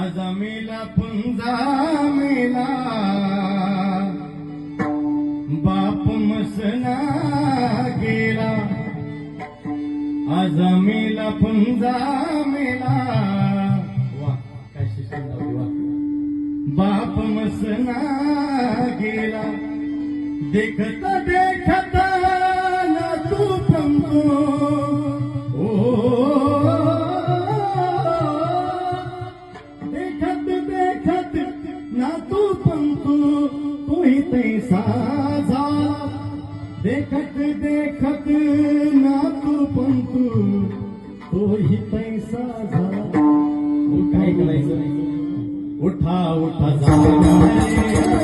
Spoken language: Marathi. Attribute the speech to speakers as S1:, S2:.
S1: आजामेला पुंजा मेला बाप मसना गेला आजामेला पुंजा मेला वा काय शिक्षण वा बाप मसना गेला देखत देखत ना तू पंतो तैसा झाला देखत देखत ना तू पंतू तोही पैसा झाला काय करायचं उठा उठा झाला